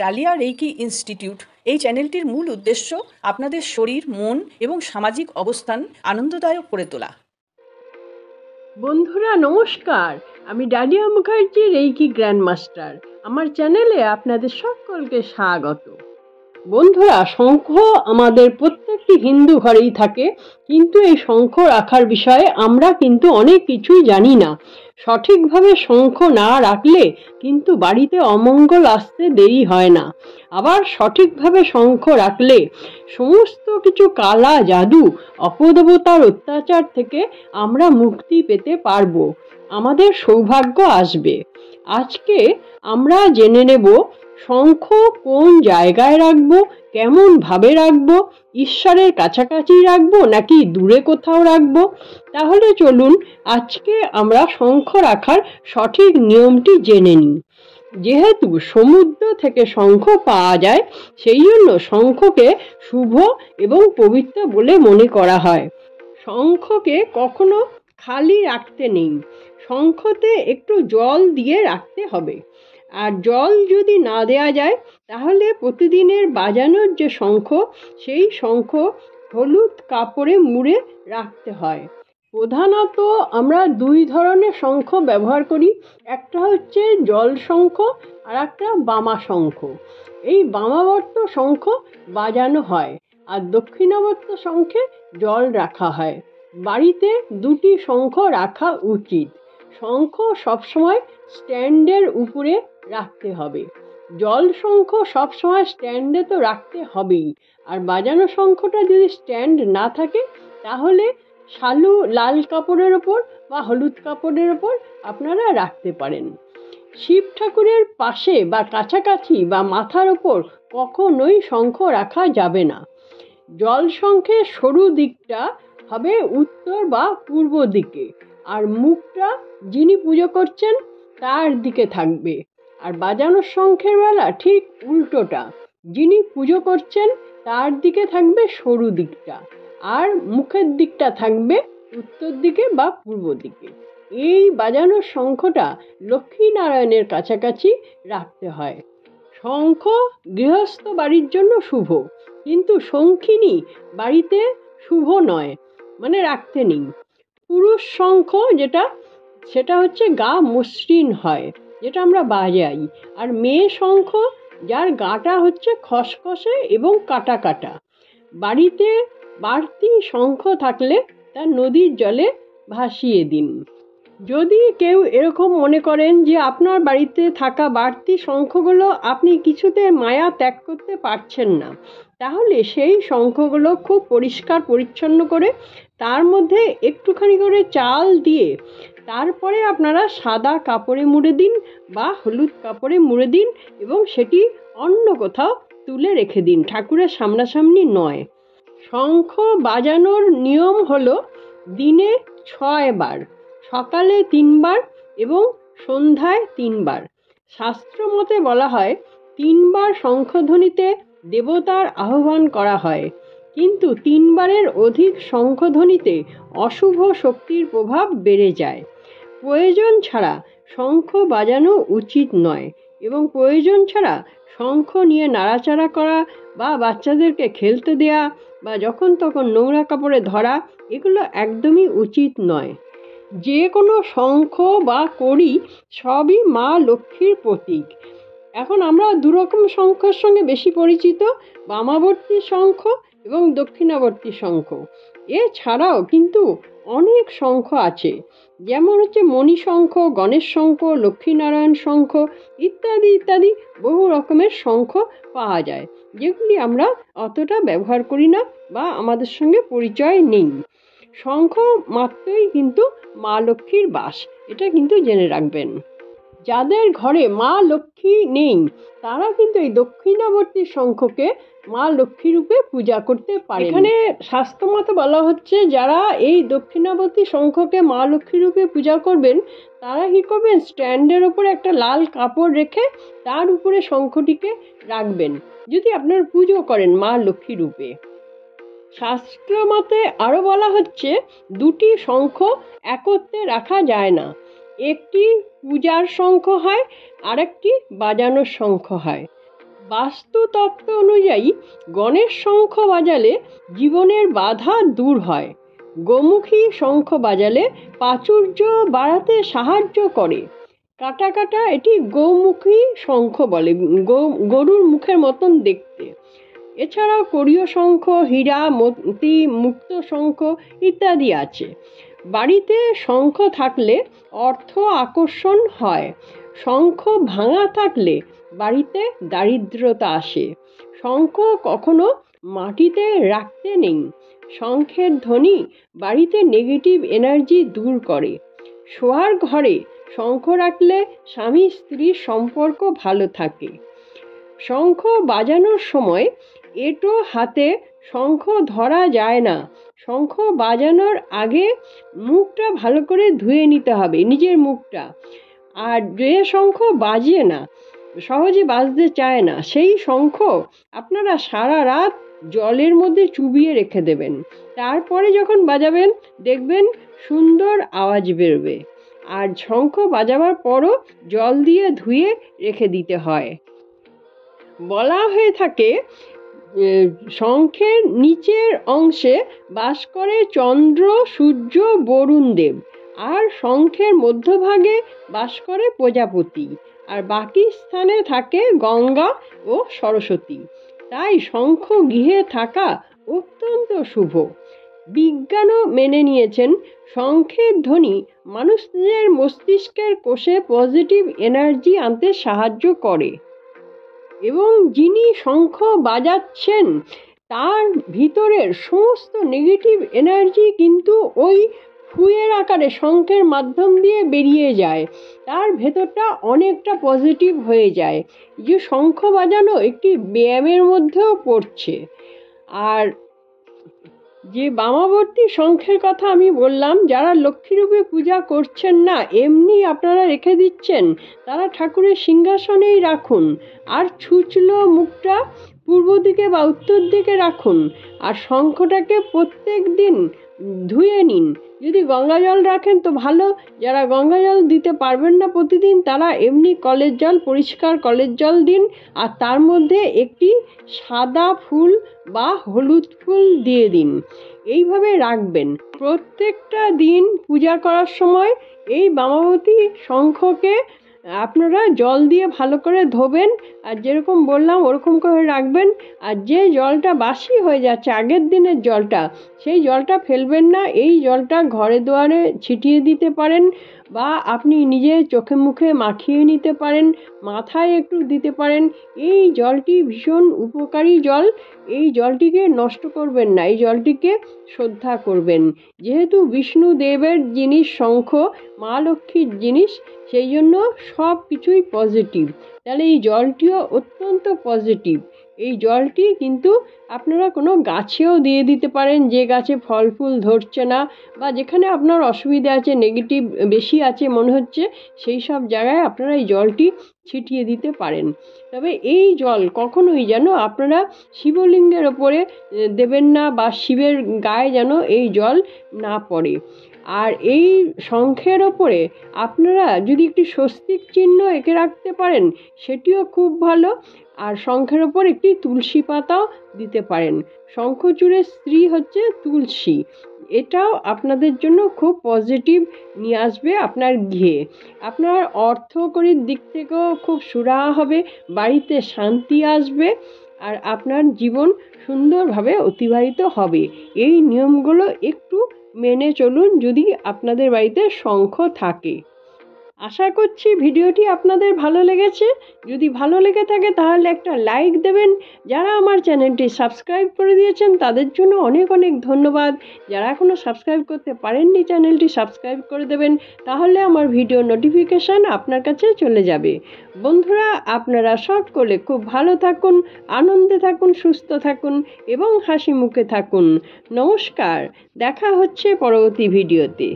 Dahlia reiki institute এই চ্যানেলটির মূল উদ্দেশ্য আপনাদের শরীর, মন এবং সামাজিক অবস্থান আনন্দদায়ক করে তোলা। বন্ধুরা নমস্কার, আমি ডালিয়া মুখার্জি, রেইকি গ্র্যান্ডমাস্টার। আমার চ্যানেলে আপনাদের সকলকে স্বাগত। বন্ধুরা, শঙ্খ আমাদের প্রত্যেকটি হিন্দু ঘরেই থাকে, কিন্তু এই শঙ্খ রাখার বিষয়ে আমরা কিন্তু অনেক কিছুই জানি না। সঠিকভাবে শঙ্খ না রাখলে কিন্তু বাড়িতে অমঙ্গল আসতে দেরি হয় না। আবার সঠিকভাবে শঙ্খ রাখলে সমস্ত কিছু কালা জাদু, অপদেবতার অত্যাচার থেকে আমরা মুক্তি পেতে পারবো, আমাদের সৌভাগ্য আসবে। আজকে আমরা জেনে নেব শঙ্খ কোন জায়গায় রাখবো, কেমন ভাবে রাখবো, ঈশ্বরের কাছাকাছি রাখবো নাকি দূরে কোথাও রাখবো। তাহলে চলুন আজকে আমরা শঙ্খ রাখার সঠিক নিয়মটি জেনে নিই। যেহেতু সমুদ্র থেকে শঙ্খ পাওয়া যায়, সেই জন্য শঙ্খকে শুভ এবং পবিত্র বলে মনে করা হয়। শঙ্খকে কখনো খালি রাখতে নেই, শঙ্খতে একটু জল দিয়ে রাখতে হবে। আর জল যদি না দেয়া যায়, তাহলে প্রতিদিনের বাজানোর যে শঙ্খ, সেই শঙ্খ হলুদ কাপড়ে মুড়ে রাখতে হয়। প্রধানত আমরা দুই ধরনের শঙ্খ ব্যবহার করি, একটা হচ্ছে জল শঙ্খ আর একটা বামা শঙ্খ। এই বামাবর্ত শঙ্খ বাজানো হয় আর দক্ষিণাবর্ত শঙ্খে জল রাখা হয়। বাড়িতে দুটি শঙ্খ রাখা উচিত। শঙ্খ সবসময় স্ট্যান্ডের উপরে রাখতে হবে। জল শঙ্খ সবসময় স্ট্যান্ডে তো রাখতে হবেই, আর বাজানো শঙ্খটা যদি স্ট্যান্ড না থাকে, তাহলে শালু লাল কাপড়ের ওপর বা হলুদ কাপড়ের ওপর আপনারা রাখতে পারেন। শিব ঠাকুরের পাশে বা কাছাকাছি বা মাথার ওপর কখনোই শঙ্খ রাখা যাবে না। জল শঙ্খের সরু দিকটা হবে উত্তর বা পূর্ব দিকে, আর মুখটা যিনি পুজো করছেন তার দিকে থাকবে। আর বাজানোর শঙ্খের বেলা ঠিক উল্টোটা, যিনি পুজো করছেন তার দিকে থাকবে সরু দিকটা, আর মুখের দিকটা থাকবে উত্তর দিকে বা পূর্ব দিকে। এই বাজানোর শঙ্খটা লক্ষ্মীনারায়ণের কাছাকাছি রাখতে হয়। শঙ্খ গৃহস্থ বাড়ির জন্য শুভ, কিন্তু শঙ্খিনী বাড়িতে শুভ নয়, মানে রাখতে নেই। পুরুষ শঙ্খ সেটা হচ্ছে গা মসৃণ হয়, যেটা আমরা বাজাই। আর মেয়ে শঙ্খ যার গাটা হচ্ছে খসখসে এবং কাটা কাটা। বাড়িতে বাড়তি শঙ্খ থাকলে তা নদীর জলে ভাসিয়ে দিন। যদি কেউ এরকম মনে করেন যে আপনার বাড়িতে থাকা বাড়তি শঙ্খগুলো আপনি কিছুতে মায়া ত্যাগ করতে পারছেন না, তাহলে সেই শঙ্খগুলো খুব পরিষ্কার পরিচ্ছন্ন করে তার মধ্যে একটুখানি করে চাল দিয়ে তারপরে আপনারা সাদা কাপড়ে মুড়ে দিন বা হলুদ কাপড়ে মুড়ে দিন, এবং সেটি অন্য কোথাও তুলে রেখে দিন, ঠাকুরের সামনাসামনি নয়। শঙ্খ বাজানোর নিয়ম হলো দিনে 6 বার, সকালে 3 বার এবং সন্ধ্যায় 3 বার। শাস্ত্র মতে বলা হয় 3 বার শঙ্খধ্বনিতে দেবতার আহ্বান করা হয়, কিন্তু 3 বারের অধিক শঙ্খধ্বনিতে অশুভ শক্তির প্রভাব বেড়ে যায়। প্রয়োজন ছাড়া শঙ্খ বাজানো উচিত নয়, এবং প্রয়োজন ছাড়া শঙ্খ নিয়ে নাড়াচাড়া করা বা বাচ্চাদেরকে খেলতে দেয়া বা যখন তখন নোংরা কাপড়ে ধরা, এগুলো একদমই উচিত নয়। যে কোনো শঙ্খ বা কড়ি সবই মা লক্ষ্মীর প্রতীক। এখন আমরা দুরকম শঙ্খের সঙ্গে বেশি পরিচিত, বামাবর্তী শঙ্খ এবং দক্ষিণাবর্তী শঙ্খ। এছাড়াও কিন্তু অনেক শঙ্খ আছে, যেমন হচ্ছে মণি শঙ্খ, গণেশ শঙ্খ, লক্ষ্মীনারায়ণ শঙ্খ ইত্যাদি ইত্যাদি বহু রকমের শঙ্খ পাওয়া যায়, যেগুলি আমরা অতটা ব্যবহার করি না বা আমাদের সঙ্গে পরিচয় নেই। শঙ্খ মাত্রই কিন্তু মা লক্ষ্মীর বাস, এটা কিন্তু জেনে রাখবেন। যাদের ঘরে মা লক্ষ্মী নেই, তারা কিন্তু এই দক্ষিণাবর্তী শঙ্খকে মা লক্ষ্মী রূপে পূজা করতে পারে। এখানে শাস্ত্রমতে বলা হচ্ছে, যারা এই দক্ষিণাবর্তী শঙ্খকে মা লক্ষ্মী রূপে পূজা করবেন, তারা কি করবেন, স্ট্যান্ডের উপরে একটা লাল কাপড় রেখে তার উপরে শঙ্খটিকে রাখবেন, যদি আপনার পুজো করেন মা লক্ষ্মী রূপে। শাস্ত্র মতে আরো বলা হচ্ছে, দুটি শঙ্খ একত্রে রাখা যায় না, একটি পূজার শঙ্খ হয় আর একটি বাজানোর শঙ্খ হয়। বাস্তুতত্ত্ব অনুযায়ী গণেশ শঙ্খ বাজালে জীবনের বাধা দূর হয়। গোমুখী শঙ্খ বাজালে প্রাচুর্য বাড়াতে সাহায্য করে। কাটা কাটা এটি গোমুখী শঙ্খ বলে, গরুর মুখের মতন দেখতে। এছাড়াও কোরীয় শঙ্খ, হীরা মতি, মুক্ত শঙ্খ ইত্যাদি আছে। বাড়িতে শঙ্খ থাকলে অর্থ আকর্ষণ হয়। শঙ্খ ভাঙা থাকলে বাড়িতে দারিদ্রতা আসে। শঙ্খ কখনো মাটিতে রাখতে নেই। শঙ্খের ধ্বনি বাড়িতে নেগেটিভ এনার্জি দূর করে। শোয়ার ঘরে শঙ্খ রাখলে স্বামী স্ত্রীর সম্পর্ক ভালো থাকে। শঙ্খ বাজানোর সময় এঁটো হাতে শঙ্খ ধরা যায় না। শঙ্খ বাজানোর আগে মুখটা ভালো করে ধুয়ে নিতে হবে, নিজের মুখটা। আর যে শঙ্খ বাজে না, সহজে বাজতে চায় না, সেই শঙ্খ আপনারা সারা রাত জলের মধ্যে চুবিয়ে রেখে দেবেন। তারপরে যখন বাজাবেন দেখবেন সুন্দর আওয়াজ বেরোবে। আর শঙ্খ বাজাবার পরও জল দিয়ে ধুয়ে রেখে দিতে হয়। বলা হয়ে থাকে শঙ্খের নিচের অংশে বাস করে চন্দ্র, সূর্য, বরুণ দেব, আর শঙ্খের মধ্যভাগে বাস করে প্রজাপতি, আর বাকি স্থানে থাকে গঙ্গা ও সরস্বতী। তাই শঙ্খ গৃহে থাকা অত্যন্ত শুভ। বিজ্ঞানও মেনে নিয়েছেন শঙ্খের ধ্বনি মানুষদের মস্তিষ্কের কোষে পজিটিভ এনার্জি আনতে সাহায্য করে এবং যিনি শঙ্খ বাজাচ্ছেন তার ভিতরের সমস্ত নেগেটিভ এনার্জি কিন্তু ওই ফুয়ের আকারে শঙ্খের মাধ্যম দিয়ে বেরিয়ে যায়। তার ভেতরটা অনেকটা পজিটিভ হয়ে যায়। যে শঙ্খ বাজানো একটি ব্যায়ামের মধ্যেও পড়ছে। আর যে বামাবর্তী শঙ্খের কথা আমি বললাম, যারা লক্ষ্মীরূপে পূজা করছেন না, এমনি আপনারা রেখে দিচ্ছেন, তারা ঠাকুরের সিংহাসনেই রাখুন। আর ছুঁচলো মুখটা পূর্ব দিকে বা উত্তর দিকে রাখুন। আর শঙ্খটাকে প্রত্যেক দিন ধুয়ে নিন। যদি গঙ্গা জল রাখেন তো ভালো, যারা গঙ্গা জল দিতে পারবেন না প্রতিদিন, তারা এমনি কলের জল, পরিষ্কার কলের জল দিন। আর তার মধ্যে একটি সাদা ফুল বা হলুদ ফুল দিয়ে দিন। এইভাবে রাখবেন। প্রত্যেকটা দিন পূজা করার সময় এই বামাবতী শঙ্খকে আপনারা জল দিয়ে ভালো করে ধোবেন। আর যেরকম বললাম ওরকম করে রাখবেন। আর যে জলটা বাসি হয়ে যাচ্ছে, আগের দিনের জলটা, সেই জলটা ফেলবেন না। এই জলটা ঘরে দুয়ারে ছিটিয়ে দিতে পারেন, বা আপনি নিজে চোখে মুখে মাখিয়ে নিতে পারেন, মাথায় একটু দিতে পারেন। এই জলটি ভীষণ উপকারী জল। এই জলটিকে নষ্ট করবেন না, এই জলটিকে শ্রদ্ধা করবেন। যেহেতু বিষ্ণু দেবের জিনিস শঙ্খ, মা লক্ষ্মীর জিনিস, সেই জন্য সব কিছুই পজিটিভ। তাহলে এই জলটিও অত্যন্ত পজিটিভ। এই জলটি কিন্তু আপনারা কোনো গাছেও দিয়ে দিতে পারেন, যে গাছে ফল ফুল ধরছে না বা যেখানে আপনার অসুবিধা আছে, নেগেটিভ বেশি আছে মনে হচ্ছে, সেই সব জায়গায় আপনারা এই জলটি ছিটিয়ে দিতে পারেন। তবে এই জল কখনোই যেন আপনারা শিবলিঙ্গের ওপরে দেবেন না, বা শিবের গায়ে যেন এই জল না পড়ে। আর এই শঙ্খের ওপরে আপনারা যদি একটি স্বস্তিক চিহ্ন এঁকে রাখতে পারেন, সেটিও খুব ভালো। আর শঙ্খের ওপর একটি তুলসী পাতাও দিতে পারেন। শঙ্খচূড়ের স্ত্রী হচ্ছে তুলসী। এটাও আপনাদের জন্য খুব পজিটিভ নিয়ে আসবে আপনার গৃহে। আপনার অর্থকরীর দিক থেকেও খুব সুরাহা হবে, বাড়িতে শান্তি আসবে, আর আপনার জীবন সুন্দরভাবে অতিবাহিত হবে। এই নিয়মগুলো একটু মেনে চলুন যদি আপনাদের বাড়িতে শঙ্খ থাকে। আশা করছি ভিডিওটি আপনাদের ভালো লেগেছে। যদি ভালো লেগে থাকে তাহলে একটা লাইক দেবেন। যারা আমার চ্যানেলটি সাবস্ক্রাইব করে দিয়েছেন তাদের জন্য অনেক অনেক ধন্যবাদ। যারা এখনও সাবস্ক্রাইব করতে পারেননি, চ্যানেলটি সাবস্ক্রাইব করে দেবেন, তাহলে আমার ভিডিও নোটিফিকেশান আপনার কাছে চলে যাবে। বন্ধুরা, আপনারা সকলে খুব ভালো থাকুন, আনন্দে থাকুন, সুস্থ থাকুন এবং হাসি মুখে থাকুন। নমস্কার, দেখা হচ্ছে পরবর্তী ভিডিওতে।